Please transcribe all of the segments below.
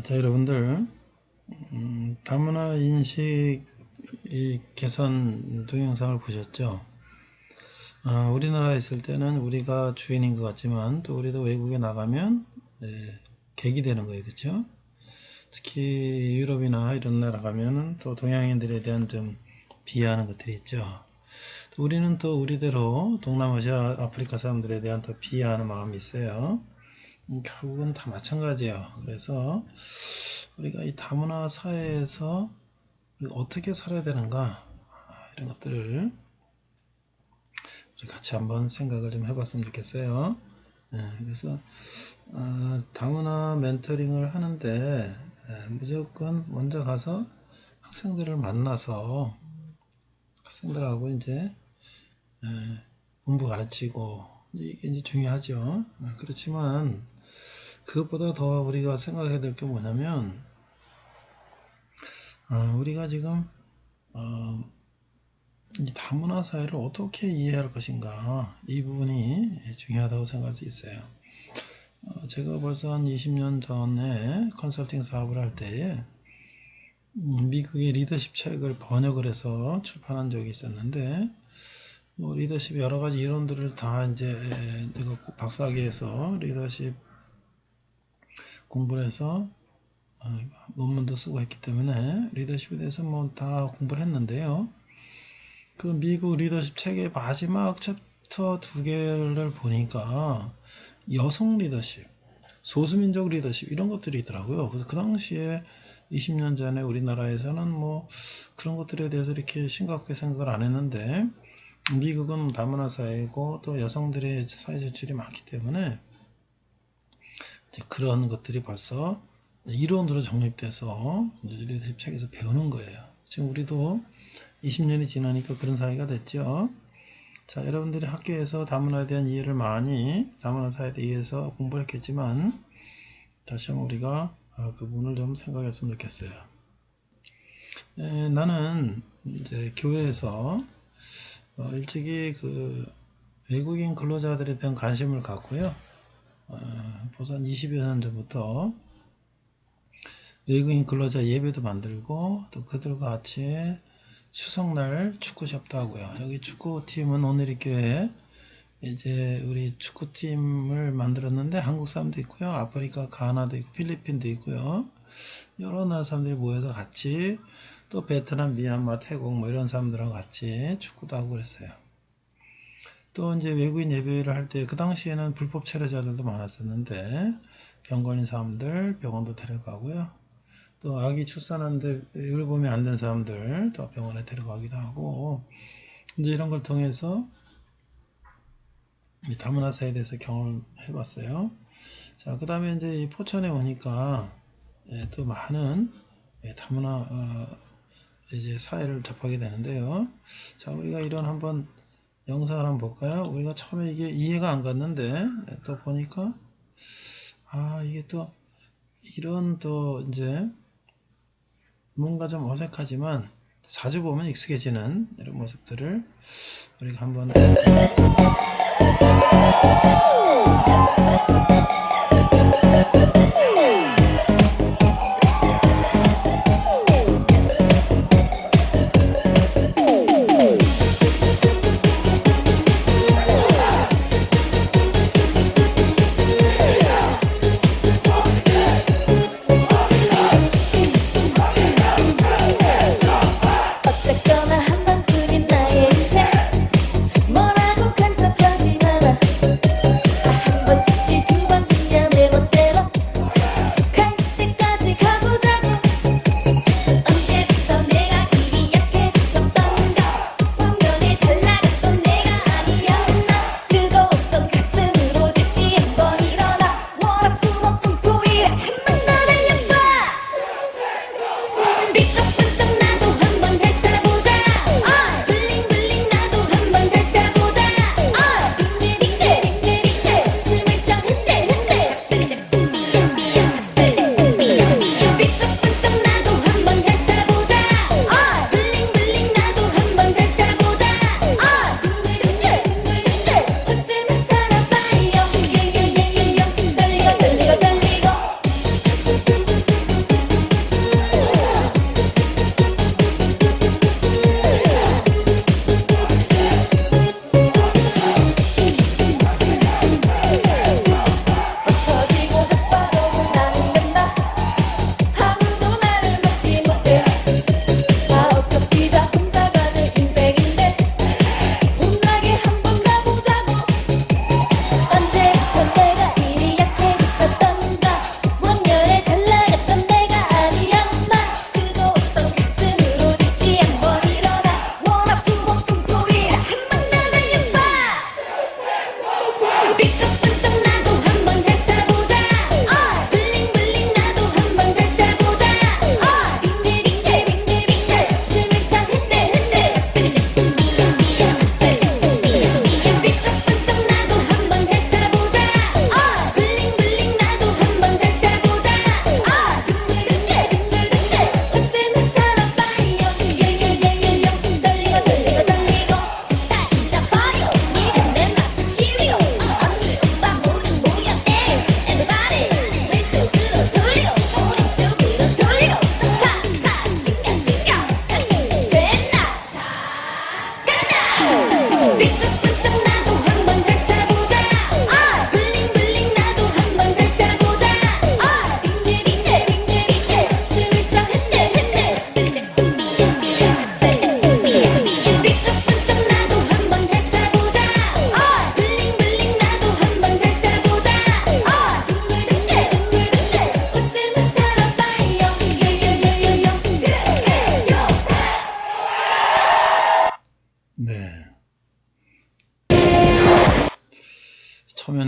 자, 여러분들, 다문화 인식 이 개선 동영상을 보셨죠? 우리나라에 있을 때는 우리가 주인인 것 같지만 또 우리도 외국에 나가면 객이 되는 거예요, 그렇죠? 특히 유럽이나 이런 나라 가면은 또 동양인들에 대한 좀 비하하는 것들이 있죠. 또 우리는 또 우리대로 동남아시아, 아프리카 사람들에 대한 또 비하하는 마음이 있어요. 결국은 다 마찬가지예요. 그래서 우리가 이 다문화 사회에서 우리가 어떻게 살아야 되는가, 이런 것들을 우리 같이 한번 생각을 좀 해봤으면 좋겠어요. 그래서 다문화 멘토링을 하는데 무조건 먼저 가서 학생들을 만나서 학생들하고 이제 공부 가르치고 이게 이제 중요하죠. 그렇지만 그것보다 더 우리가 생각해야 될 게 뭐냐면 우리가 지금 이 다문화 사회를 어떻게 이해할 것인가, 이 부분이 중요하다고 생각할 수 있어요. 제가 벌써 한 20년 전에 컨설팅 사업을 할 때에 미국의 리더십 책을 번역을 해서 출판한 적이 있었는데, 뭐 리더십 여러 가지 이론들을 다 이제 내가 박사학위에서 리더십 공부를 해서 논문도 쓰고 했기 때문에 리더십에 대해서 뭐 다 공부를 했는데요. 그 미국 리더십 책의 마지막 챕터 2개를 보니까 여성 리더십, 소수민족 리더십 이런 것들이 있더라고요. 그래서 그 당시에 20년 전에 우리나라에서는 뭐 그런 것들에 대해서 이렇게 심각하게 생각을 안 했는데, 미국은 다문화 사회고 또 여성들의 사회 진출이 많기 때문에 그런 것들이 벌써 이론으로 정립돼서 리더십 책에서 배우는 거예요. 지금 우리도 20년이 지나니까 그런 사회가 됐죠. 자, 여러분들이 학교에서 다문화에 대한 이해를 많이, 다문화 사회에 대해서 공부를 했겠지만 다시 한번 우리가 그 부분을 좀 생각했으면 좋겠어요. 나는 이제 교회에서 일찍이 그 외국인 근로자들에 대한 관심을 갖고요. 벌써 한 20여 년 전부터 외국인 근로자 예배도 만들고 또 그들과 같이 추석날 축구숍도 하고요. 여기 축구팀은 오늘의 교회 이제 우리 축구팀을 만들었는데 한국 사람도 있고요. 아프리카 가나도 있고 필리핀도 있고요. 여러 나라 사람들이 모여서 같이 또 베트남, 미얀마, 태국 뭐 이런 사람들하고 같이 축구도 하고 그랬어요. 또 이제 외국인 예배를 할 때 그 당시에는 불법 체류자들도 많았었는데 병 걸린 사람들 병원도 데려가고요. 또 아기 출산하는데 율법이 안 된 사람들 또 병원에 데려가기도 하고, 이제 이런 걸 통해서 이 다문화 사회에 대해서 경험해 봤어요. 자, 그 다음에 이제 이 포천에 오니까 또 많은 다문화 이제 사회를 접하게 되는데요. 자, 우리가 이런 한번 영상을 한번 볼까요? 우리가 처음에 이게 이해가 안 갔는데 또 보니까 이게 또 이런 또 이제 뭔가 좀 어색하지만 자주 보면 익숙해지는 이런 모습들을 우리가 한번 어쨌거나 한 번뿐인 나의 인생 뭐라고 간섭하지 마라. 한 번 찍지 두 번 찍냐 내 멋대로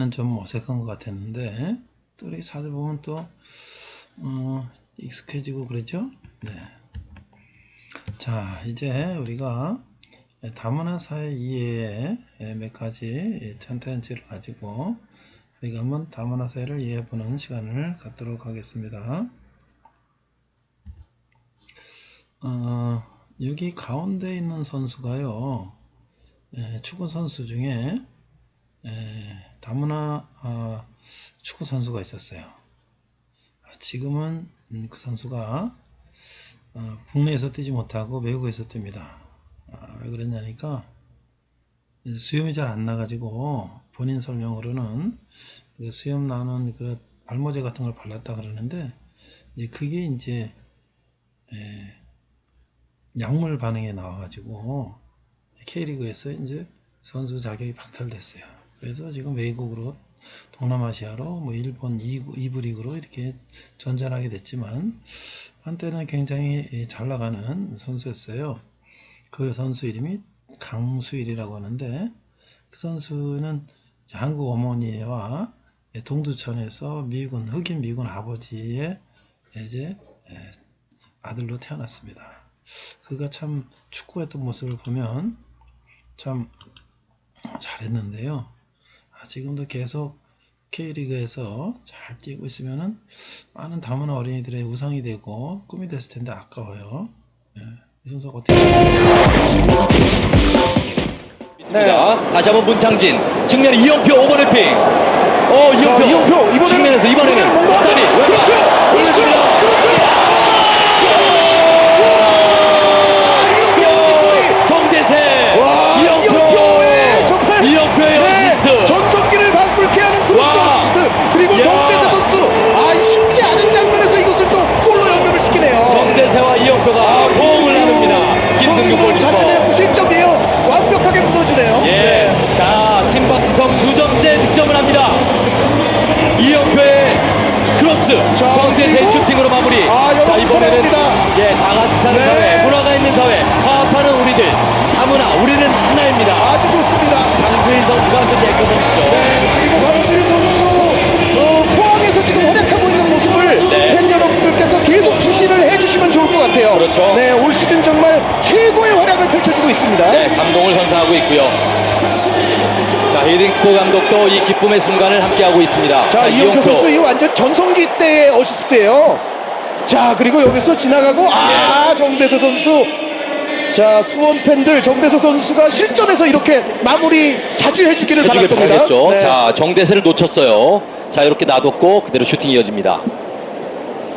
때는 좀 어색한 것 같았는데 또 이렇게 자주 보면 또 익숙해지고 그러죠. 네. 자, 이제 우리가 다문화사의 이해의 몇 가지 컨텐츠를 가지고 우리가 한번 다문화사회를 이해해보는 시간을 갖도록 하겠습니다. 여기 가운데 있는 선수가요, 축구 선수 중에 다문화 축구 선수가 있었어요. 지금은 그 선수가 국내에서 뛰지 못하고 외국에서 뜁니다. 왜 그랬냐니까 수염이 잘 안 나가지고 본인 설명으로는 그 수염 나는 그 발모제 같은 걸 발랐다 그러는데 이제 그게 이제 약물 반응에 나와가지고 K리그에서 이제 선수 자격이 박탈됐어요. 그래서 지금 외국으로 동남아시아로 뭐 일본 2부 리그로 이렇게 전전하게 됐지만 한때는 굉장히 잘 나가는 선수였어요. 그 선수 이름이 강수일이라고 하는데 그 선수는 한국 어머니와 동두천에서 흑인 미군 아버지의 이제 아들로 태어났습니다. 그가 참 축구했던 모습을 보면 참 잘했는데요. 지금도 계속 K리그에서 잘 뛰고 있으면은 많은 다문화 어린이들의 우상이 되고 꿈이 됐을 텐데 아까워요. 이 선수가 어떻게 있습니다. 다시 한번 문창진 측면에 이영표 오버래핑. 이영표 이번에는 측면에서 이번에는 뭔가 다리 그렇죠. 정대세 이영표의 접할 이영표의 어시스트. 전성기를 불케 하는 크로스 와. 어시스트 그리고 야. 정대세 선수 쉽지 않은 장면에서 이것을 또 골로 연결을 시키네요. 정대세와 이영표가 호흡을 나눕니다. 김승규 선수는 자신의 골키퍼. 무실점이에요. 완벽하게 무너지네요. 예. 자, 팀박지성 2점째 득점을 합니다. 이영표의 크로스, 자, 정대세 그리고 슈팅으로 마무리. 여러분 자, 이번에는 사랑합니다. 다 같이 사는 네. 사회, 문화가 있는 사회, 화합하는 우리들, 다문화, 우리는 하나입니다. 아주 좋습니다. 강수인 선수가 그 대표 선수죠. 그리고 박수일 선수 포항에서 지금 활약하고 있는 모습을 네. 팬 여러분들께서 계속 주시를 해주시면 좋을 것 같아요. 그렇죠. 네, 올 시즌 정말 최고의 활약을 펼쳐주고 있습니다. 네, 감동을 선사하고 있고요. 자, 히딩크포 감독도 이 기쁨의 순간을 함께하고 있습니다. 자, 이영표 선수 이 완전 전성기 때의 어시스트예요. 자, 그리고 여기서 지나가고 정대세 선수. 자, 수원 팬들 정대세 선수가 실전에서 이렇게 마무리 자주 해주기를 해주길 바랍니다. 바라겠죠. 네. 자, 정대세를 놓쳤어요. 자, 이렇게 놔뒀고 그대로 슈팅이 이어집니다.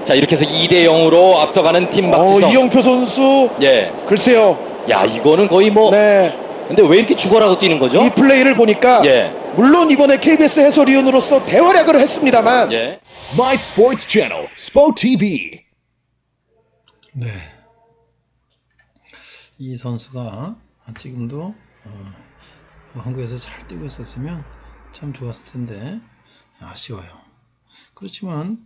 자, 이렇게 해서 2대 0으로 앞서가는 팀 박지성. 이영표 선수. 예. 글쎄요. 야, 이거는 거의 뭐. 네. 근데 왜 이렇게 죽어라고 뛰는 거죠? 이 플레이를 보니까 예. 물론 이번에 KBS 해설위원으로서 대활약을 했습니다만 예. My Sports Channel, SPO TV. 네. 이 선수가 지금도 한국에서 잘 뛰고 있었으면 참 좋았을 텐데 아쉬워요. 그렇지만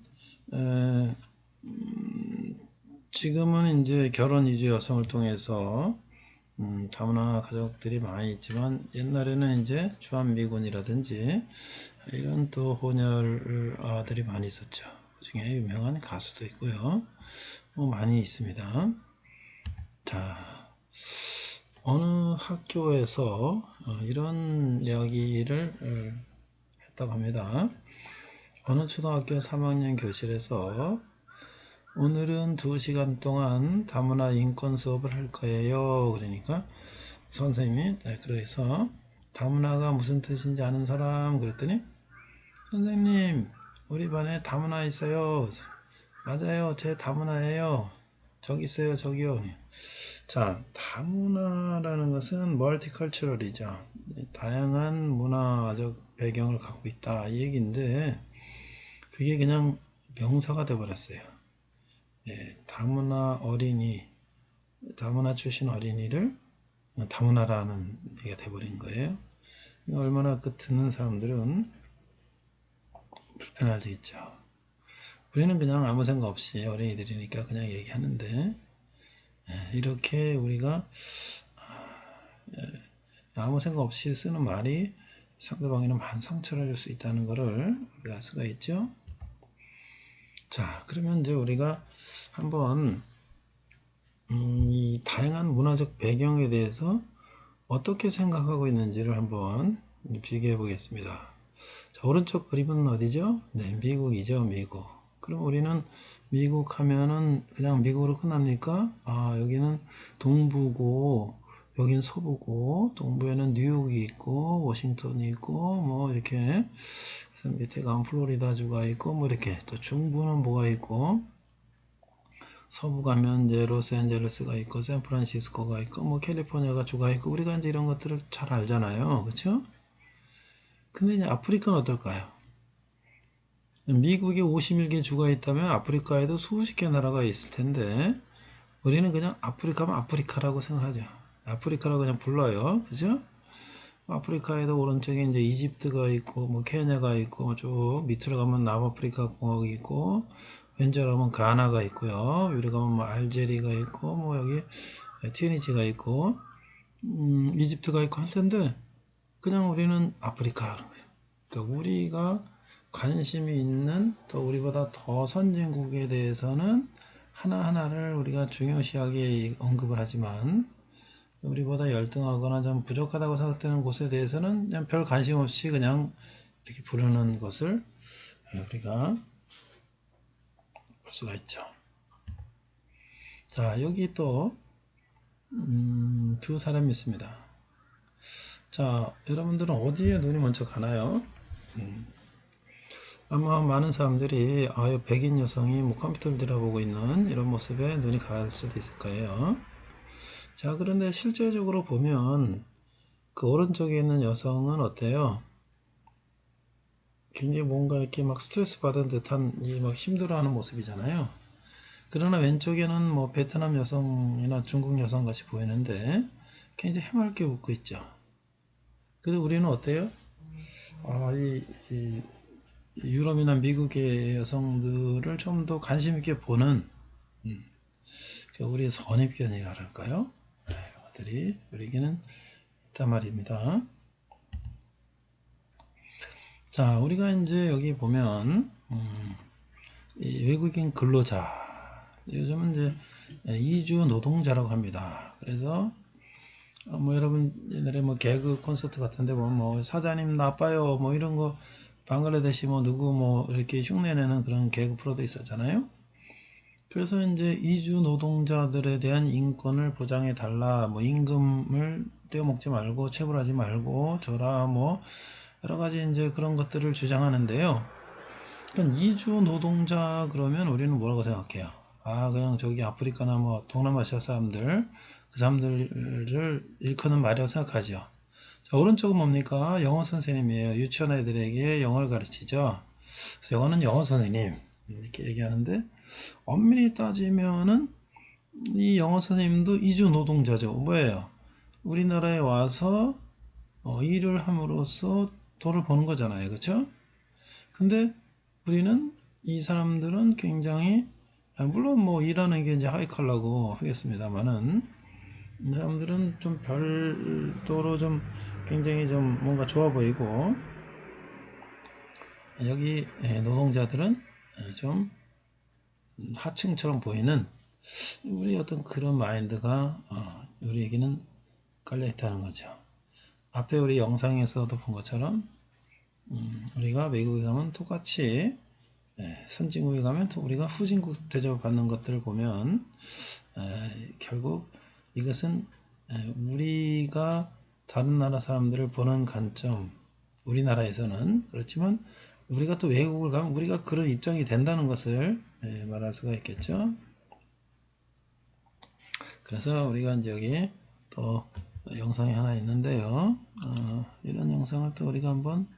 지금은 이제 결혼 이주 여성을 통해서 다문화 가족들이 많이 있지만 옛날에는 이제 주한미군이라든지 이런 또 혼혈아들이 많이 있었죠. 그중에 유명한 가수도 있고요. 많이 있습니다. 자, 어느 학교에서 이런 이야기를 했다고 합니다. 어느 초등학교 3학년 교실에서 오늘은 2시간 동안 다문화 인권 수업을 할 거예요. 그러니까 선생님이 그래서 다문화가 무슨 뜻인지 아는 사람 그랬더니 선생님 우리 반에 다문화 있어요. 맞아요. 제 다문화예요. 저기 있어요. 저기요. 자, 다문화라는 것은 멀티컬처럴이죠. 다양한 문화적 배경을 갖고 있다 이 얘기인데 그게 그냥 명사가 되어버렸어요. 다문화 어린이, 다문화 출신 어린이를 다문화라는 얘기가 돼버린 거예요. 얼마나 그 듣는 사람들은 불편하겠죠. 우리는 그냥 아무 생각 없이 어린이들이니까 그냥 얘기하는데 이렇게 우리가 아무 생각 없이 쓰는 말이 상대방에는 많은 상처를 줄 수 있다는 것을 우리가 알 수가 있죠. 자, 그러면 이제 우리가 한번 이 다양한 문화적 배경에 대해서 어떻게 생각하고 있는지를 한번 비교해 보겠습니다. 자, 오른쪽 그림은 어디죠? 네, 미국이죠, 미국. 그럼 우리는 미국 하면은 그냥 미국으로 끝납니까? 아, 여기는 동부고, 여긴 서부고, 동부에는 뉴욕이 있고, 워싱턴이 있고, 뭐, 이렇게. 그래서 밑에 가면 플로리다주가 있고, 뭐, 이렇게. 또 중부는 뭐가 있고, 서부 가면 이제 로스앤젤레스가 있고, 샌프란시스코가 있고, 뭐, 캘리포니아가 주가 있고, 우리가 이제 이런 것들을 잘 알잖아요. 그쵸? 근데 이제 아프리카는 어떨까요? 미국에 51개 주가 있다면 아프리카에도 수십 개 나라가 있을 텐데 우리는 그냥 아프리카면 아프리카라고 생각하죠. 아프리카라고 그냥 불러요. 그죠? 아프리카에도 오른쪽에 이제 이집트가 있고 뭐 케냐가 있고 뭐 쭉 밑으로 가면 남아프리카 공화국이 있고 왼쪽으로 가면 가나가 있고요. 위로 가면 뭐 알제리가 있고 뭐 여기 튀니지가 있고 이집트가 있고 할 텐데 그냥 우리는 아프리카 그런 거예요. 그러니까 우리가 관심이 있는 또 우리보다 더 선진국에 대해서는 하나하나를 우리가 중요시하게 언급을 하지만 우리보다 열등하거나 좀 부족하다고 생각되는 곳에 대해서는 그냥 별 관심 없이 그냥 이렇게 부르는 것을 우리가 볼 수가 있죠. 자, 여기 또 두 사람이 있습니다. 자, 여러분들은 어디에 눈이 먼저 가나요? 아마 많은 사람들이 백인 여성이 뭐 컴퓨터를 들여다보고 있는 이런 모습에 눈이 갈 수도 있을 거예요. 자, 그런데 실제적으로 보면 그 오른쪽에 있는 여성은 어때요? 굉장히 뭔가 이렇게 막 스트레스 받은 듯한 이 막 힘들어하는 모습이잖아요. 그러나 왼쪽에는 뭐 베트남 여성이나 중국 여성 같이 보이는데 굉장히 해맑게 웃고 있죠. 근데 우리는 어때요? 이 유럽이나 미국의 여성들을 좀 더 관심 있게 보는 우리의 선입견이랄까요? 이것들이 우리에게는 있단 말입니다. 자, 우리가 이제 여기 보면 이 외국인 근로자 요즘은 이제 이주 노동자라고 합니다. 그래서 뭐 여러분 옛날에 뭐 개그 콘서트 같은데 보면 뭐 사장님 나빠요 뭐 이런 거 방글라데시 뭐 누구 뭐 이렇게 흉내내는 그런 개그 프로도 있었잖아요. 그래서 이제 이주 노동자들에 대한 인권을 보장해 달라 뭐 임금을 떼어먹지 말고 체불하지 말고 줘라 뭐 여러 가지 이제 그런 것들을 주장하는데요. 그러니까 이주 노동자 그러면 우리는 뭐라고 생각해요? 그냥 저기 아프리카나 뭐 동남아시아 사람들 그 사람들을 일컫는 말이라고 생각하죠. 자, 오른쪽은 뭡니까? 영어 선생님이에요. 유치원 애들에게 영어를 가르치죠. 그래서 영어는 영어 선생님 이렇게 얘기하는데 엄밀히 따지면은 이 영어 선생님도 이주 노동자죠. 뭐예요? 우리나라에 와서 일을 함으로써 돈을 버는 거잖아요. 그렇죠? 근데 우리는 이 사람들은 굉장히 물론 뭐 일하는 게 이제 하이칼라고 하겠습니다만은 이 사람들은 좀 별도로 좀 굉장히 좀 뭔가 좋아 보이고 여기 노동자들은 좀 하층처럼 보이는 우리 어떤 그런 마인드가 우리에게는 깔려 있다는 거죠. 앞에 우리 영상에서도 본 것처럼 우리가 외국에 가면 똑같이 선진국에 가면 또 우리가 후진국 대접받는 것들을 보면 결국 이것은 우리가 다른 나라 사람들을 보는 관점 우리나라에서는 그렇지만 우리가 또 외국을 가면 우리가 그런 입장이 된다는 것을 말할 수가 있겠죠. 그래서 우리가 이제 여기 또 영상이 하나 있는데요. 이런 영상을 또 우리가 한번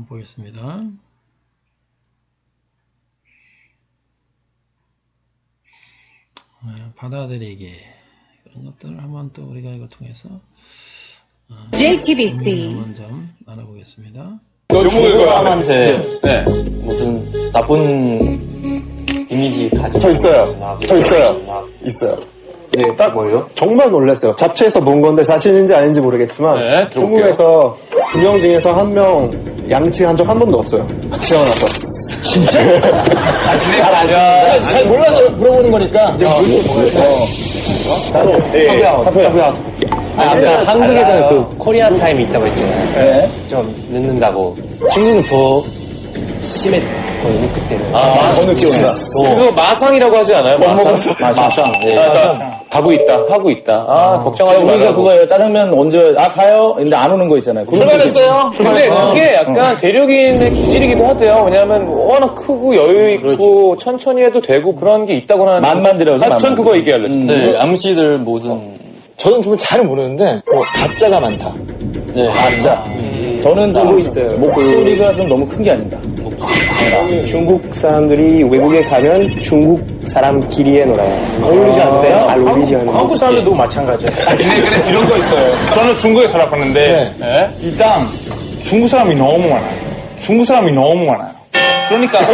보겠습니다. 받아들이기 그런 것들을 한번 또 우리가 이걸 통해서 JTBC 한번 좀 나눠보겠습니다. 중국 사람한테 무슨 나쁜 이미지 가지고 저 있어요. 있어요. 네, 딱 뭐예요? 정말 놀랐어요. 잡지에서 본 건데 사실인지 아닌지 모르겠지만 네, 들어볼게요. 중국에서 2명 중에서 1명 양치한 적 한 번도 없어요. 태어나서. 잘 몰라서 물어보는 거니까. 하고요. 아까 한국에서는 그 코리아 타임이 있다고 했잖아요. 좀 늦는다고. 중국은 더 심했거든요, 그때는. 어느 기억나? 그거 마상이라고 하지 않아요? 마상. 예. 가고 있다. 걱정하지 마라. 우리가 그거예요. 짜장면 언제 가요? 근데 안 오는 거 있잖아요. 출발했어요. 근데 그게 약간 대륙인의 기질이기도 하대요. 왜냐하면 워낙 크고 여유 있고 천천히 해도 되고 그런 게 있다고 하는. 만만 들여서 전 그거 얘기할래. 네, MC들 모든 저는 정말 잘 모르는데 가짜가 많다. 네, 가짜. 저는 좀 있어요. 목소리가 좀 너무 큰 게 아닌가. 중국 사람들이 외국에 가면 중국 사람끼리에 놀아요. 어울리지 않는데요? 잘 어울리지 않는데. 한국 사람들도 마찬가지예요. 그래, 이런 거 있어요. 저는 중국에 살았었는데, 일단, 중국 사람이 너무 많아요. 그러니까.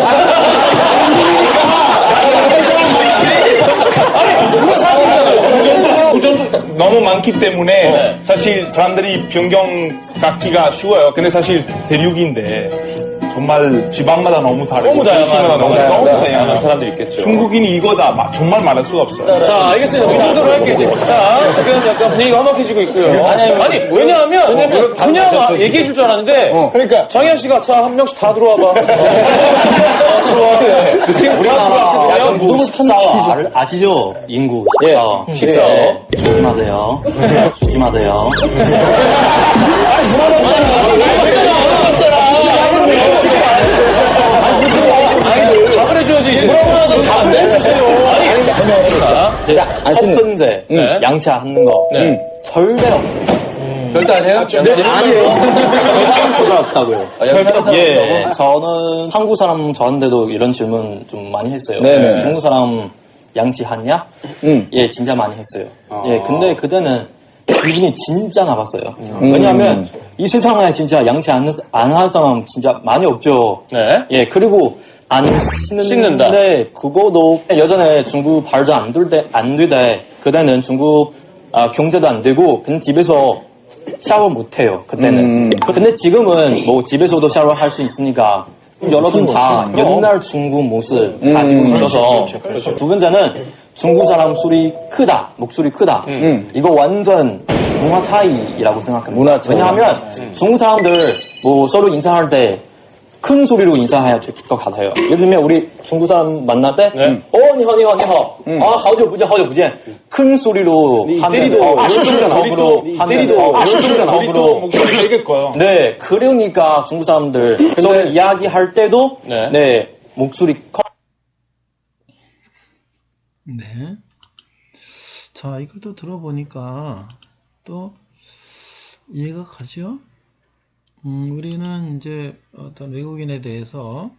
그건 사실이잖아요. 부정수 너무 많기 때문에, 사실 사람들이 변경 갖기가 쉬워요. 근데 사실 대륙인데, 정말 지방마다 너무 다르고, 도시마다 너무 다양한 사람들이 있겠죠. 중국인이 이거다 정말 말할 수가 없어요. 자, 알겠습니다. 이 정도로 할게요. 자, 지금 약간 분위기가 험악해지고 있고요. 아니, 왜냐하면 그냥 얘기해 줄 줄 알았는데, 그러니까 장현 씨가 자, 한 명씩 다 들어와봐. 들어와. 지금 우리나라 약간 뭐 식사와 아시죠? 인구 식사와. 식사. 조심하세요. 조심하세요. 답을 해줘야지, 이제. 물어보면서 답을 해주세요. 첫 번째, 양치하는 거. 절대 없어요. 절대 안 해요? 아니에요. 절대 없다고요. 예, 저는 한국 사람 저한테도 이런 질문 좀 많이 했어요. 중국 사람 양치하냐? 예, 진짜 많이 했어요. 예, 근데 그때는 기분이 진짜 나빴어요. 왜냐하면 이 세상에 진짜 양치 안 할 사람 진짜 많이 없죠. 예, 그리고 안 씻는다. 씻는데 그거도 예전에 중국 발전 안 될 때 그때는 중국 경제도 안 되고 그냥 집에서 샤워 못 해요. 그때는. 근데 지금은 뭐 집에서도 샤워할 수 있으니까 여러분 다 옛날 중국 모습 가지고 있어서 두 번째는 중국 사람 목소리 크다. 이거 완전 문화 차이라고 생각합니다. 왜냐하면 중국 사람들 뭐 서로 인사할 때 큰 소리로 인사해야 될 것 같아요. 예를 들면 우리 중국 사람 만날 때 니하오. 큰 소리로 하면 적으로 하면 목소리 되게 커요. 네, 그러니까 중국 사람들 서로 이야기할 때도 목소리 커. 네. 자, 이걸 또 들어보니까 또 이해가 가죠? 우리는 이제 어떤 외국인에 대해서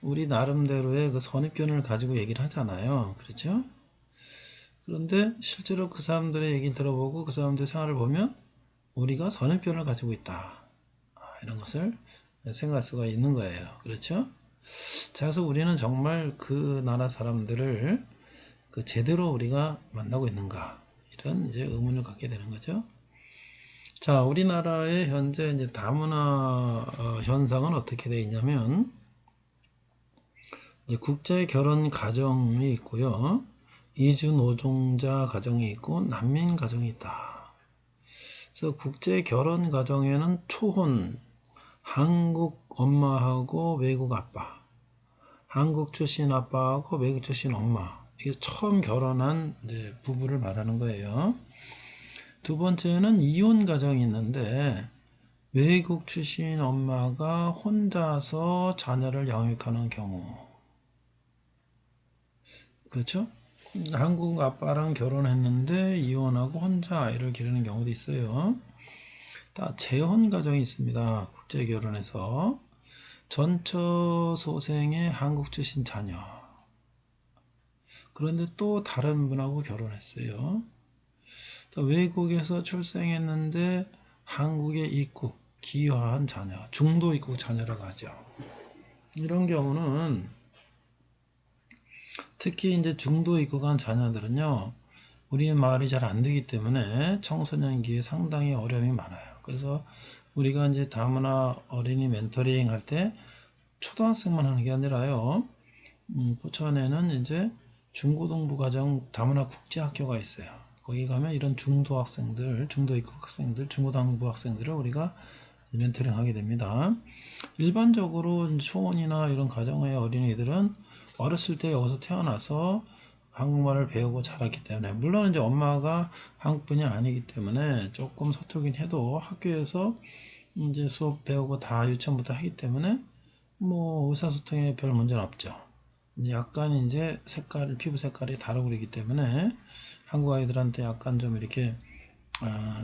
우리 나름대로의 그 선입견을 가지고 얘기를 하잖아요. 그렇죠? 그런데 실제로 그 사람들의 얘기를 들어보고 그 사람들의 생활을 보면 우리가 선입견을 가지고 있다. 이런 것을 생각할 수가 있는 거예요. 그렇죠? 자, 그래서 우리는 정말 그 나라 사람들을 그 제대로 우리가 만나고 있는가? 이런 이제 의문을 갖게 되는 거죠. 자, 우리나라의 현재 이제 다문화 현상은 어떻게 되어 있냐면, 이제 국제 결혼 가정이 있고요, 이주 노동자 가정이 있고, 난민 가정이 있다. 그래서 국제 결혼 가정에는 초혼, 한국 엄마하고 외국 아빠, 한국 출신 아빠하고 외국 출신 엄마, 이게 처음 결혼한 이제 부부를 말하는 거예요. 두 번째는 이혼 가정이 있는데 외국 출신 엄마가 혼자서 자녀를 양육하는 경우, 그렇죠? 한국 아빠랑 결혼했는데 이혼하고 혼자 아이를 기르는 경우도 있어요. 다 재혼 가정이 있습니다. 국제 결혼에서 전처 소생의 한국 출신 자녀, 그런데 또 다른 분하고 결혼했어요. 외국에서 출생했는데 한국에 입국, 귀화한 자녀, 중도 입국 자녀라고 하죠. 이런 경우는 특히 이제 중도 입국한 자녀들은요, 우리 말이 잘 안 되기 때문에 청소년기에 상당히 어려움이 많아요. 그래서 우리가 이제 다문화 어린이 멘토링 할 때 초등학생만 하는 게 아니라요. 포천에는 이제 중고등부 과정 다문화 국제학교가 있어요. 거기 가면 이런 중도 학생들, 중도 입국 학생들, 중고등부 학생들을 우리가 멘토링 하게 됩니다. 일반적으로 초원이나 이런 가정의 어린이들은 어렸을 때 여기서 태어나서 한국말을 배우고 자랐기 때문에, 물론 이제 엄마가 한국분이 아니기 때문에 조금 서툴긴 해도 학교에서 이제 수업 배우고 다 유치원부터 하기 때문에 뭐 의사소통에 별 문제는 없죠. 이제 약간 이제 피부 색깔이 다르고 그러기 때문에 한국 아이들한테 약간 좀 이렇게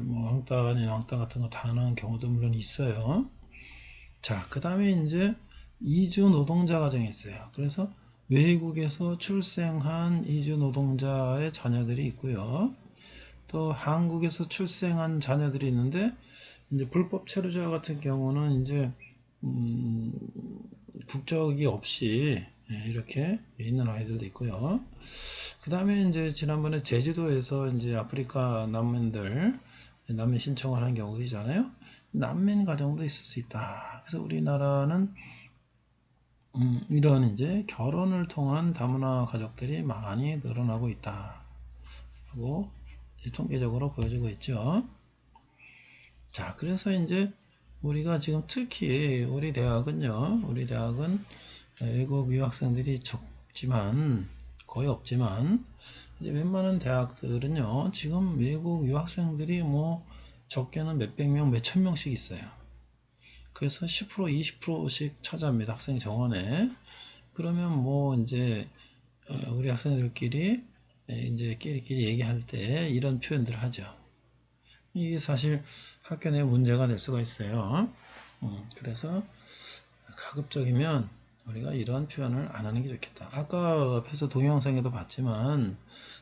뭐 황따니나 황따 같은 거 다 나는 경우도 물론 있어요. 자, 그 다음에 이제 이주 노동자 가정이 있어요. 그래서 외국에서 출생한 이주 노동자의 자녀들이 있고요. 또 한국에서 출생한 자녀들이 있는데, 이제 불법 체류자 같은 경우는 이제 국적이 없이 이렇게 있는 아이들도 있고요. 그 다음에 이제 지난번에 제주도에서 이제 아프리카 난민들 난민 신청을 한 경우이잖아요. 난민 가정도 있을 수 있다. 그래서 우리나라는 이런 이제 결혼을 통한 다문화 가족들이 많이 늘어나고 있다 하고 통계적으로 보여주고 있죠. 자, 그래서 이제 우리가 지금 특히 우리 대학은 외국 유학생들이 적지만 거의 없지만, 이제 웬만한 대학들은요 지금 외국 유학생들이 뭐 적게는 몇백 명, 몇천 명씩 있어요. 그래서 10%, 20%씩 차지합니다, 학생 정원에. 그러면 뭐 이제 우리 학생들끼리 이제 끼리끼리 얘기할 때 이런 표현들을 하죠. 이게 사실 학교 내 문제가 될 수가 있어요. 그래서 가급적이면 우리가 이런 표현을 안 하는 게 좋겠다. 아까 앞에서 동영상에도 봤지만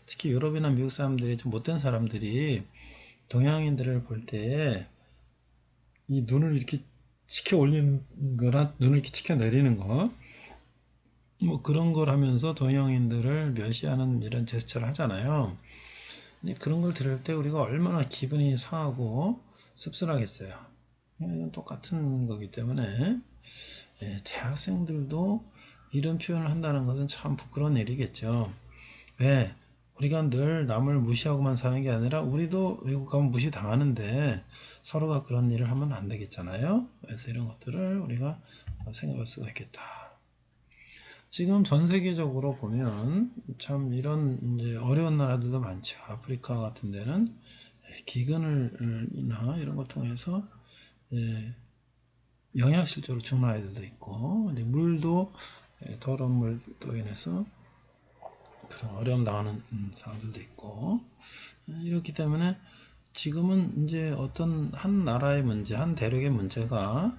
특히 유럽이나 미국 사람들이 좀 못된 사람들이 동양인들을 볼 때 이 눈을 이렇게 치켜 올리는 거나 눈을 이렇게 치켜 내리는 거, 뭐 그런 걸 하면서 동양인들을 멸시하는 이런 제스처를 하잖아요. 그런 걸 들을 때 우리가 얼마나 기분이 상하고 씁쓸하겠어요. 이건 똑같은 거기 때문에 대학생들도 이런 표현을 한다는 것은 참 부끄러운 일이겠죠. 왜? 우리가 늘 남을 무시하고만 사는 게 아니라 우리도 외국 가면 무시당하는데 서로가 그런 일을 하면 안 되겠잖아요. 그래서 이런 것들을 우리가 생각할 수가 있겠다. 지금 전 세계적으로 보면 참 이런 이제 어려운 나라들도 많죠. 아프리카 같은 데는 기근이나 이런 걸 통해서 영양실조로 죽는 아이들도 있고, 물도 더러운 물로 인해서 그런 어려움 당하는 사람들도 있고, 이렇기 때문에 지금은 이제 어떤 한 나라의 문제, 한 대륙의 문제가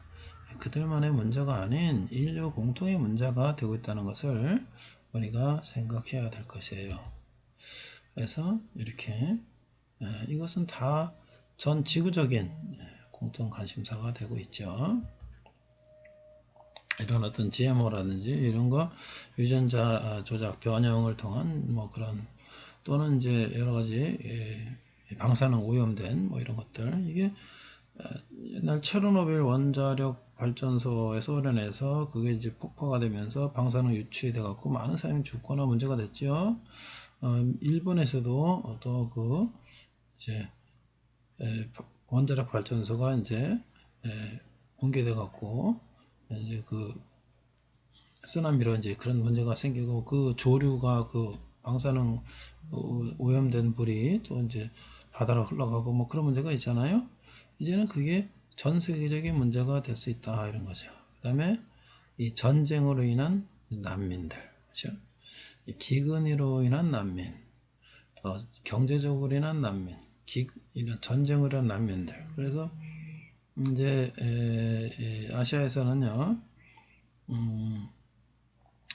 그들만의 문제가 아닌 인류 공통의 문제가 되고 있다는 것을 우리가 생각해야 될 것이에요. 그래서 이렇게 이것은 다 전 지구적인 공통 관심사가 되고 있죠. 이런 어떤 GMO라든지 이런 거 유전자 조작 변형을 통한 뭐 그런, 또는 이제 여러 가지 방사능 오염된 뭐 이런 것들, 이게 옛날 체르노빌 원자력 발전소에 소련에서 그게 이제 폭파가 되면서 방사능 유출이 돼 갖고 많은 사람이 죽거나 문제가 됐죠. 일본에서도 또 그 이제 원자력 발전소가 이제 붕괴돼 갖고 이제 그 쓰나미로 이제 그런 문제가 생기고, 그 조류가 그 방사능 오염된 물이 또 이제 바다로 흘러가고 뭐 그런 문제가 있잖아요. 이제는 그게 전 세계적인 문제가 될 수 있다, 이런 거죠. 그 다음에 이 전쟁으로 인한 난민들, 그렇죠? 이 기근으로 인한 난민, 경제적으로 인한 난민, 이런 전쟁으로 인한 난민들. 그래서 이제 아시아에서는요,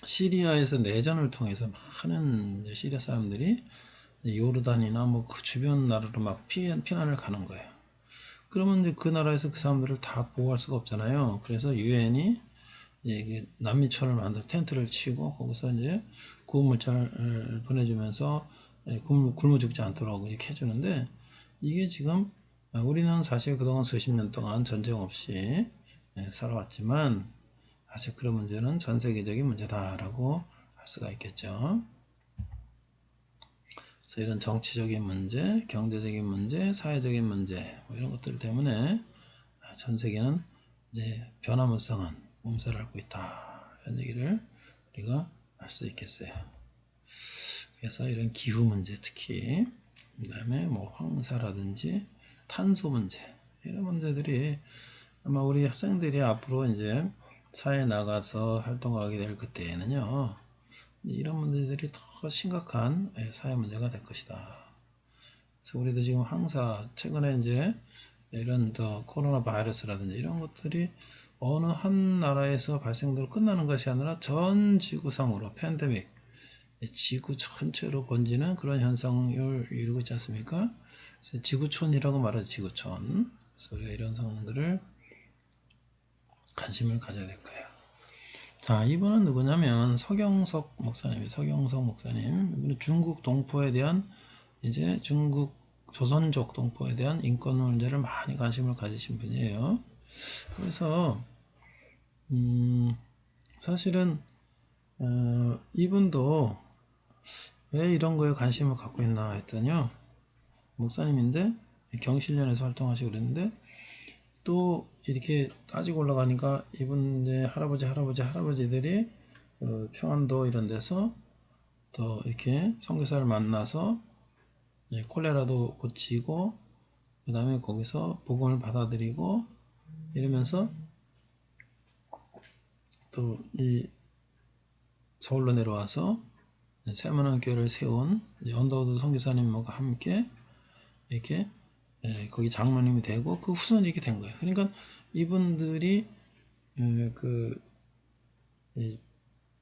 시리아에서 내전을 통해서 많은 시리아 사람들이 요르단이나 뭐 그 주변 나라로 막 피난을 가는 거예요. 그러면 이제 그 나라에서 그 사람들을 다 보호할 수가 없잖아요. 그래서 유엔이 이게 난민촌을 만들어 텐트를 치고 거기서 이제 구호물자를 보내주면서 굶어 죽지 않도록 이렇게 해주는데, 이게 지금 우리는 사실 그동안 수십 년 동안 전쟁 없이 살아왔지만 사실 그런 문제는 전 세계적인 문제다라고 할 수가 있겠죠. 그래서 이런 정치적인 문제, 경제적인 문제, 사회적인 문제 뭐 이런 것들 때문에 전 세계는 이제 변화무쌍한 몸살을 앓고 있다, 이런 얘기를 우리가 할 수 있겠어요. 그래서 이런 기후 문제, 특히 그 다음에 뭐 황사라든지 탄소 문제, 이런 문제들이 아마 우리 학생들이 앞으로 이제 사회에 나가서 활동하게 될 그때에는요, 이런 문제들이 더 심각한 사회 문제가 될 것이다. 그래서 우리도 지금 황사, 최근에 이제 이런 더 코로나 바이러스라든지 이런 것들이 어느 한 나라에서 발생되고 끝나는 것이 아니라 전 지구상으로 팬데믹, 지구 전체로 번지는 그런 현상을 이루고 있지 않습니까? 그래서 지구촌이라고 말하죠, 지구촌. 그래서 우리가 이런 상황들을 관심을 가져야 될 거예요. 자, 이분은 누구냐면 서경석 목사님, 서경석 목사님. 이분은 중국 동포에 대한, 이제 중국 조선족 동포에 대한 인권 문제를 많이 관심을 가지신 분이에요. 그래서 사실은 이분도 왜 이런 거에 관심을 갖고 있나 했더니요, 목사님인데 경실련에서 활동하시고 그랬는데, 또 이렇게 따지고 올라가니까 이분 이제 할아버지들이 평안도 이런 데서 또 이렇게 선교사를 만나서 콜레라도 고치고, 그 다음에 거기서 복음을 받아들이고 이러면서 또 이 서울로 내려와서 세문안교회를 세운 언더우드 선교사님과 함께 이렇게 거기 장로님이 되고 그 후손이 이렇게 된 거예요. 그러니까 이분들이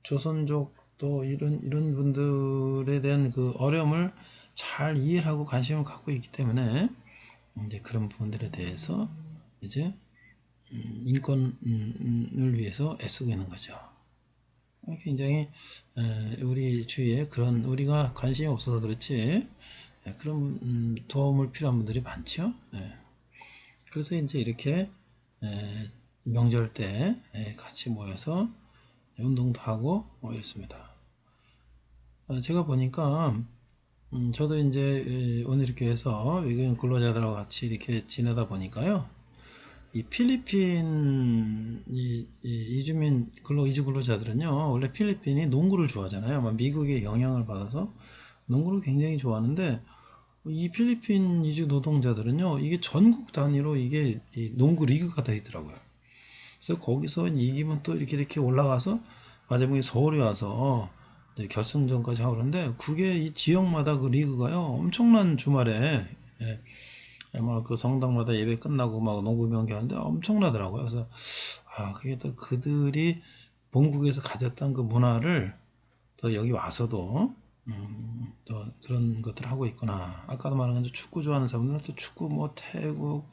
조선족 또 이런 분들에 대한 그 어려움을 잘 이해하고 관심을 갖고 있기 때문에 이제 그런 부분들에 대해서 이제 인권을 위해서 애쓰고 있는 거죠. 굉장히 우리 주위에 그런, 우리가 관심이 없어서 그렇지 그런 도움을 필요한 분들이 많죠. 그래서 이제 이렇게 명절 때 같이 모여서 운동도 하고 이렇습니다. 제가 보니까 저도 이제 오늘 이렇게 해서 외국인 근로자들하고 같이 이렇게 지내다 보니까요, 이 필리핀 이주 근로자들은요, 원래 필리핀이 농구를 좋아하잖아요. 아마 미국의 영향을 받아서 농구를 굉장히 좋아하는데, 이 필리핀 이주 노동자들은요, 이게 전국 단위로 이게 이 농구 리그가 돼 있더라고요. 그래서 거기서 이기면 또 이렇게 올라가서 마지막에 서울에 와서 이제 결승전까지 하고 그러는데, 그게 이 지역마다 그 리그가요, 엄청난 주말에 막 그 성당마다 예배 끝나고 막 농구 경기 하는데 엄청나더라고요. 그래서 그게 또 그들이 본국에서 가졌던 그 문화를 또 여기 와서도 또 그런 것들을 하고 있구나. 아까도 말한 건데, 축구 좋아하는 사람들은 또 축구 뭐 태국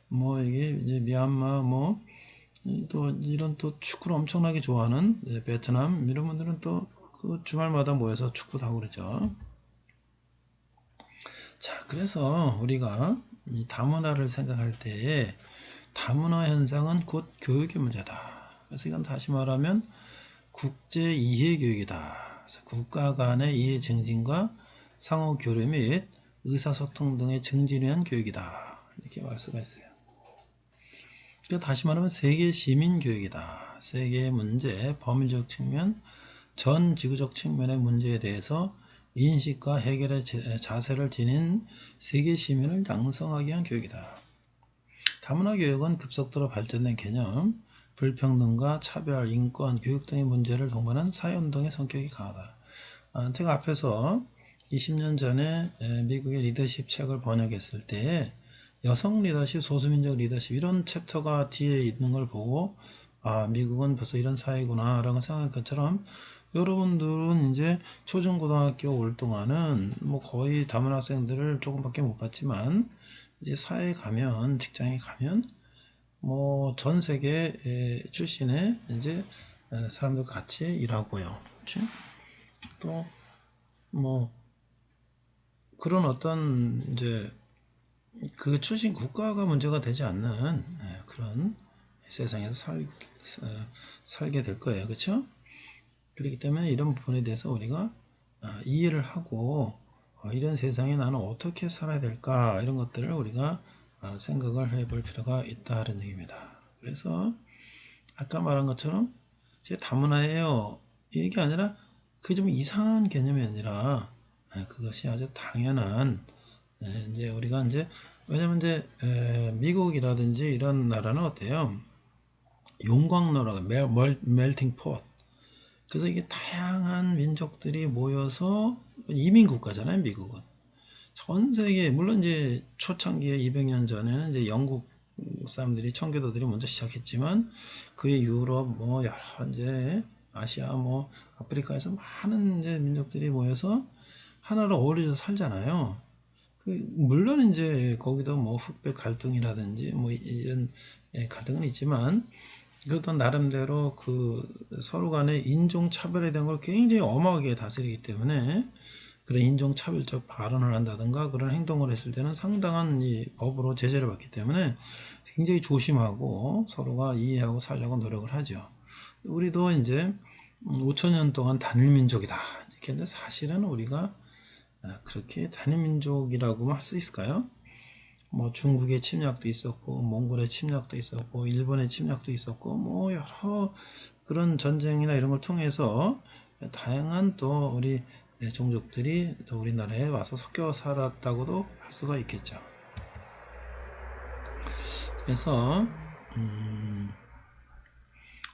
뭐 이게 이제 미얀마 뭐 또 이런 또 축구를 엄청나게 좋아하는 베트남 이런 분들은 또 그 주말마다 모여서 축구도 하고 그러죠. 자, 그래서 우리가 이 다문화를 생각할 때에 다문화 현상은 곧 교육의 문제다. 그래서 이건 다시 말하면 국제 이해 교육이다. 그래서 국가 간의 이해 증진과 상호 교류 및 의사소통 등의 증진을 위한 교육이다. 이렇게 말 수가 있어요. 그러니까 다시 말하면 세계 시민 교육이다. 세계의 문제, 범위적 측면, 전 지구적 측면의 문제에 대해서 인식과 해결의 자세를 지닌 세계 시민을 양성하기 위한 교육이다. 다문화 교육은 급속도로 발전된 개념, 불평등과 차별, 인권, 교육 등의 문제를 동반한 사회운동의 성격이 강하다. 제가 앞에서 20년 전에 미국의 리더십 책을 번역했을 때 여성 리더십, 소수민족 리더십 이런 챕터가 뒤에 있는 걸 보고 미국은 벌써 이런 사회구나 라고 생각할 것처럼, 여러분들은 이제 초중고등학교 올 동안은 뭐 거의 다문화 학생들을 조금밖에 못 봤지만, 이제 사회에 가면, 직장에 가면 뭐 전 세계 출신의 이제 사람들 같이 일하고요. 그렇지? 또 뭐 그런 어떤 이제 그 출신 국가가 문제가 되지 않는 그런 세상에서 살게 될 거예요. 그렇죠? 그렇기 때문에 이런 부분에 대해서 우리가 이해를 하고 이런 세상에 나는 어떻게 살아야 될까 이런 것들을 우리가 생각을 해볼 필요가 있다 하는 얘기입니다. 그래서 아까 말한 것처럼 제 다문화예요 이 얘기 아니라 그게 좀 이상한 개념이 아니라 그것이 아주 당연한 이제 우리가 이제 왜냐면 이제 미국이라든지 이런 나라는 어때요? 용광로라고 멜팅 폿. 그래서 이게 다양한 민족들이 모여서 이민 국가잖아요, 미국은. 전 세계 물론 이제 초창기에 200년 전에는 이제 영국 사람들이 청교도들이 먼저 시작했지만 그의 유럽 뭐 여러 이제 아시아 뭐 아프리카에서 많은 이제 민족들이 모여서 하나로 어우러져 살잖아요. 물론 이제 거기도 뭐 흑백 갈등이라든지 뭐 이런 갈등은 있지만 그것도 나름대로 그 서로 간의 인종 차별에 대한 걸 굉장히 엄하게 다스리기 때문에 그런 인종 차별적 발언을 한다든가 그런 행동을 했을 때는 상당한 이 법으로 제재를 받기 때문에 굉장히 조심하고 서로가 이해하고 살려고 노력을 하죠. 우리도 이제 5,000년 동안 단일민족이다. 근데 사실은 우리가 그렇게 단일민족이라고만 할 수 있을까요? 뭐 중국의 침략도 있었고 몽골의 침략도 있었고 일본의 침략도 있었고 뭐 여러 그런 전쟁이나 이런 걸 통해서 다양한 또 우리 종족들이 또 우리나라에 와서 섞여 살았다고도 할 수가 있겠죠. 그래서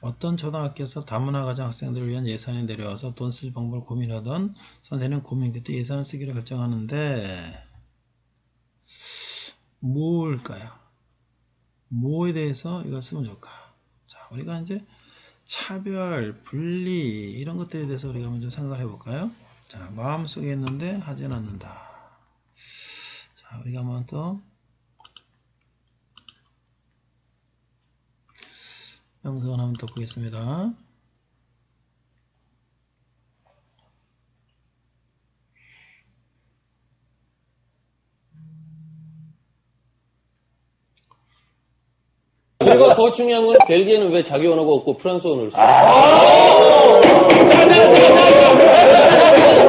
어떤 초등학교에서 다문화 가정 학생들을 위한 예산이 내려와서 돈 쓸 방법을 고민하던 선생님은 고민 끝에 예산을 쓰기로 결정하는데 뭘까요? 뭐에 대해서 이걸 쓰면 좋을까? 자, 우리가 이제 차별, 분리 이런 것들에 대해서 우리가 먼저 생각을 해볼까요? 자, 마음속에 있는데 하진 않는다. 자, 우리가 한번 또 영상을 한번 더 보겠습니다. 그리고 더 중요한 건 벨기에는 왜 자기 언어가 없고 프랑스 언어를 써요?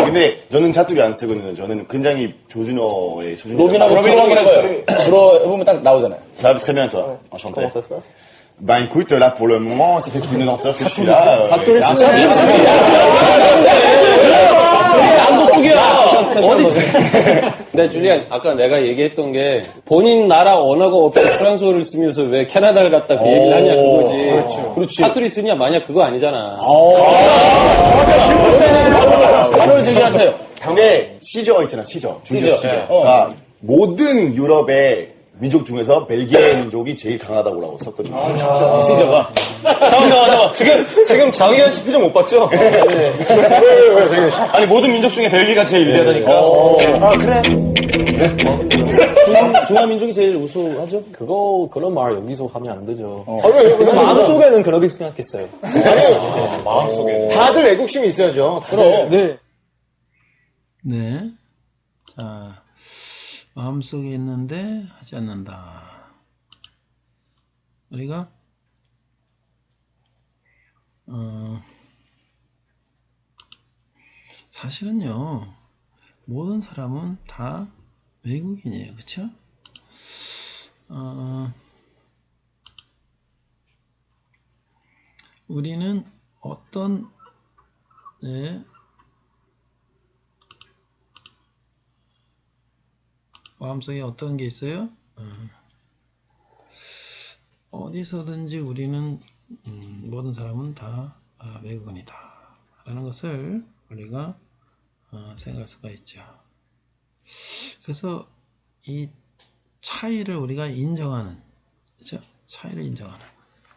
근데 저는 사투리 안 쓰거든요. 저는 굉장히 조준어의 수준이라서. 로빈하고 한번 해봐요. 불어 해보면 딱 나오잖아요. Ça va très bien, toi. Enchanté. Ben écoute, là pour le moment, ça fait plus de 90 heures que je suis là. 사투리 c'est un 남도 쪽이야. 어디지? 근데 줄리아, 아까 내가 얘기했던 게 본인 나라 언어가 없이 프랑스어를 쓰면서 왜 캐나다를 갖다 그 얘기를 하냐 그거지. 그렇지. 사투리 쓰냐 마냐 그거 아니잖아. 바로 제기하세요. 근데 시저 있잖아, 시저. 중요 시저. 그러니까 모든 유럽의 민족 중에서 벨기에 민족이 제일 강하다고 썼거든요. 시저가. 잠깐만. 지금 장희연 씨 표정 못 봤죠? 아니, 모든 민족 중에 벨기에가 제일 유리하다니까. 그래. 중화민족이 제일 우수하죠? 그런 말 여기서 하면 안 되죠. 마음속에는 그렇게 생각했어요. 아니, 마음속에. 다들 애국심이 있어야죠. 그럼. 네. 네. 자, 마음속에 있는데 하지 않는다. 우리가 사실은요 모든 사람은 다 외국인이에요. 그쵸? 우리는 어떤 마음속에 어떤 게 있어요? 어디서든지 우리는 모든 사람은 다 외국인이다 라는 것을 우리가 생각할 수가 있죠. 그래서 이 차이를 우리가 인정하는, 그렇죠? 차이를 인정하는.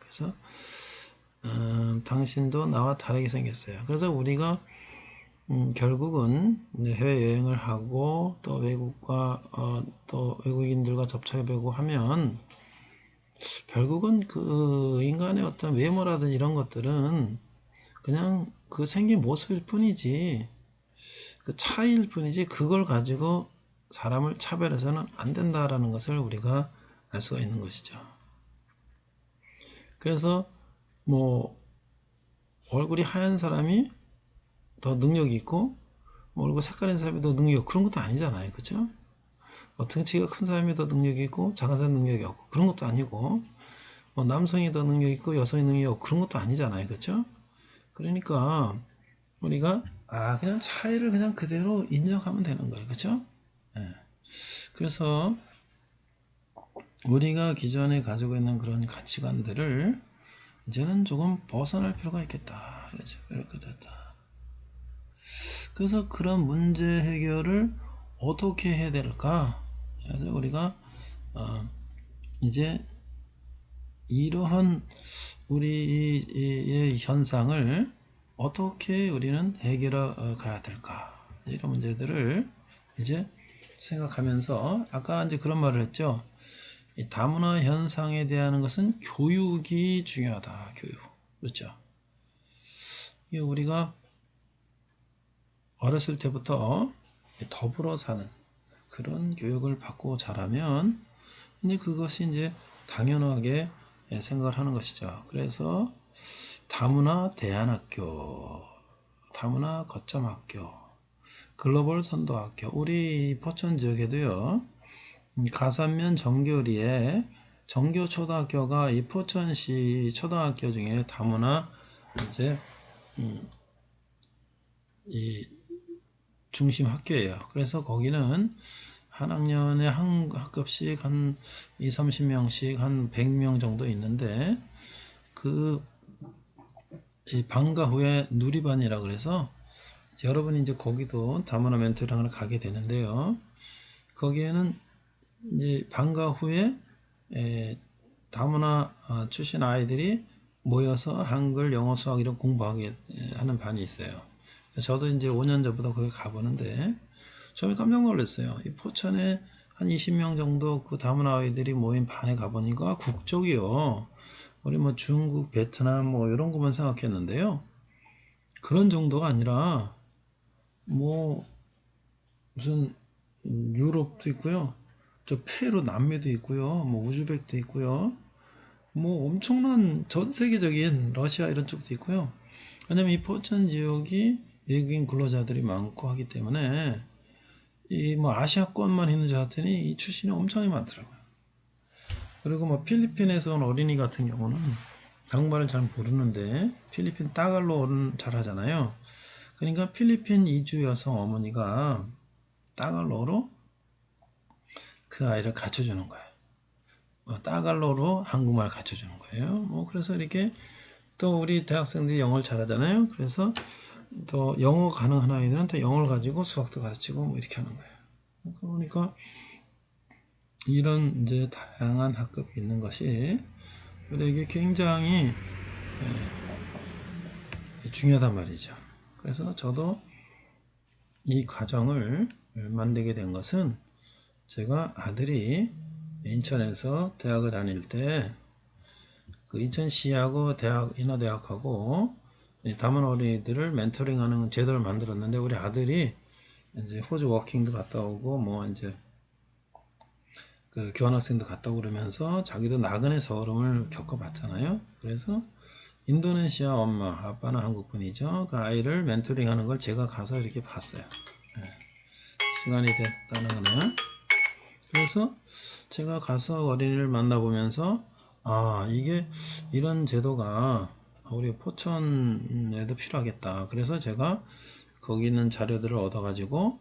그래서 당신도 나와 다르게 생겼어요. 그래서 우리가 결국은 해외여행을 하고 또 외국과 또 외국인들과 접촉해보고 하면 결국은 그 인간의 어떤 외모라든 이런 것들은 그냥 그 생긴 모습일 뿐이지 그 차이일 뿐이지 그걸 가지고 사람을 차별해서는 안 된다라는 것을 우리가 알 수가 있는 것이죠. 그래서 뭐 얼굴이 하얀 사람이 더 능력이 있고 뭐 얼굴 색깔인 사람이 더 능력, 그런 것도 아니잖아요. 그렇죠? 뭐 등치가 큰 사람이 더 능력이 있고 작은 사람이 능력이 없고 그런 것도 아니고 뭐 남성이 더 능력이 있고 여성이 능력이 없고 그런 것도 아니잖아요. 그렇죠? 그러니까 우리가 그냥 차이를 그냥 그대로 인정하면 되는 거예요. 그렇죠? 예. 그래서 우리가 기존에 가지고 있는 그런 가치관들을 이제는 조금 벗어날 필요가 있겠다. 그렇죠? 이렇게 됐다. 그래서 그런 문제 해결을 어떻게 해야 될까? 그래서 우리가 이제 이러한 우리의 현상을 어떻게 우리는 해결해 가야 될까? 이런 문제들을 이제 생각하면서 아까 이제 그런 말을 했죠. 이 다문화 현상에 대한 것은 교육이 중요하다. 교육. 그렇죠? 이 우리가 어렸을 때부터 더불어 사는 그런 교육을 받고 자라면 이제 그것이 이제 당연하게 생각을 하는 것이죠. 그래서 다문화 대안학교, 다문화 거점학교, 글로벌 선도학교, 우리 포천 지역에도요, 가산면 정교리에 정교초등학교가 이 포천시 초등학교 중에 다문화 이제 이 중심 학교예요. 그래서 거기는 한 학년에 한 학급씩 한 20-30명씩 한 100명 정도 있는데 이 방과 후에 누리반이라 그래서 여러분이 이제 거기도 다문화 멘토링을 가게 되는데요. 거기에는 이제 방과 후에 다문화 출신 아이들이 모여서 한글, 영어, 수학 이런 공부하게 하는 반이 있어요. 저도 이제 5년 전부터 거기 가보는데 처음에 깜짝 놀랐어요. 이 포천에 한 20명 정도 그 다문화 아이들이 모인 반에 가보니까 국적이요. 우리 뭐 중국, 베트남 뭐 이런 것만 생각했는데요. 그런 정도가 아니라 뭐 무슨 유럽도 있고요. 저 페루, 남미도 있고요. 뭐 우즈벡도 있고요. 뭐 엄청난 전 세계적인 러시아 이런 쪽도 있고요. 왜냐면 이 포천 지역이 외국인 근로자들이 많고 하기 때문에 이 뭐 아시아권만 있는 줄 알았더니 이 출신이 엄청나게 많더라고요. 그리고 뭐 필리핀에서 온 어린이 같은 경우는 한국말을 잘 모르는데 필리핀 따갈로어는 잘 하잖아요. 그러니까 필리핀 이주 여성 어머니가 따갈로어로 그 아이를 가르쳐주는 거예요. 따갈로로 한국말 가르쳐주는 거예요. 뭐 그래서 이렇게 또 우리 대학생들이 영어를 잘하잖아요. 그래서 또 영어 가능한 아이들은 또 영어를 가지고 수학도 가르치고 뭐 이렇게 하는 거예요. 그러니까 이런 이제 다양한 학급이 있는 것이 우리에게 굉장히 중요하단 말이죠. 그래서 저도 이 과정을 만들게 된 것은 제가 아들이 인천에서 대학을 다닐 때 그 인천시하고 인하대학하고 다문화 어린이들을 멘토링하는 제도를 만들었는데 우리 아들이 이제 호주 워킹도 갔다 오고 뭐 이제 그 교환학생도 갔다 오고 그러면서 자기도 나그네 서름을 겪어봤잖아요. 그래서 인도네시아 엄마, 아빠는 한국분이죠. 그 아이를 멘토링하는 걸 제가 가서 이렇게 봤어요. 시간이 됐다는 거네요. 그래서 제가 가서 어린이를 만나보면서 이게 이런 제도가 우리 포천에도 필요하겠다. 그래서 제가 거기 있는 자료들을 얻어가지고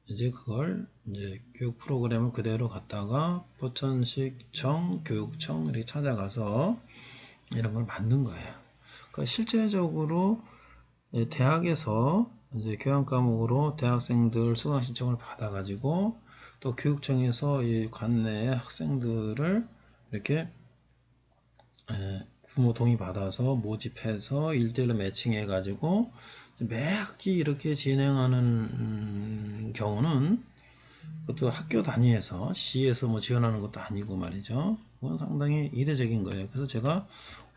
이제 그걸 이제 교육 프로그램을 그대로 갖다가 포천시청 교육청 이렇게 찾아가서 이런 걸 만든 거예요. 그러니까 실제적으로 대학에서 이제 교양 과목으로 대학생들 수강 신청을 받아가지고 또 교육청에서 이 관내의 학생들을 이렇게 부모 동의 받아서 모집해서 1대1로 매칭해 가지고 매 학기 이렇게 진행하는 경우는 그것도 학교 단위에서 시에서 뭐 지원하는 것도 아니고 말이죠. 그건 상당히 이례적인 거예요. 그래서 제가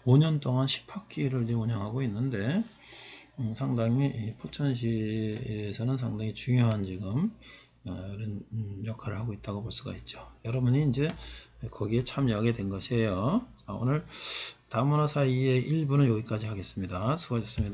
5년 동안 10학기를 이제 운영하고 있는데 상당히 포천시에서는 상당히 중요한 지금 이런 역할을 하고 있다고 볼 수가 있죠. 여러분이 이제 거기에 참여하게 된 것이에요. 자, 오늘 다문화 사이의 1부는 여기까지 하겠습니다. 수고하셨습니다.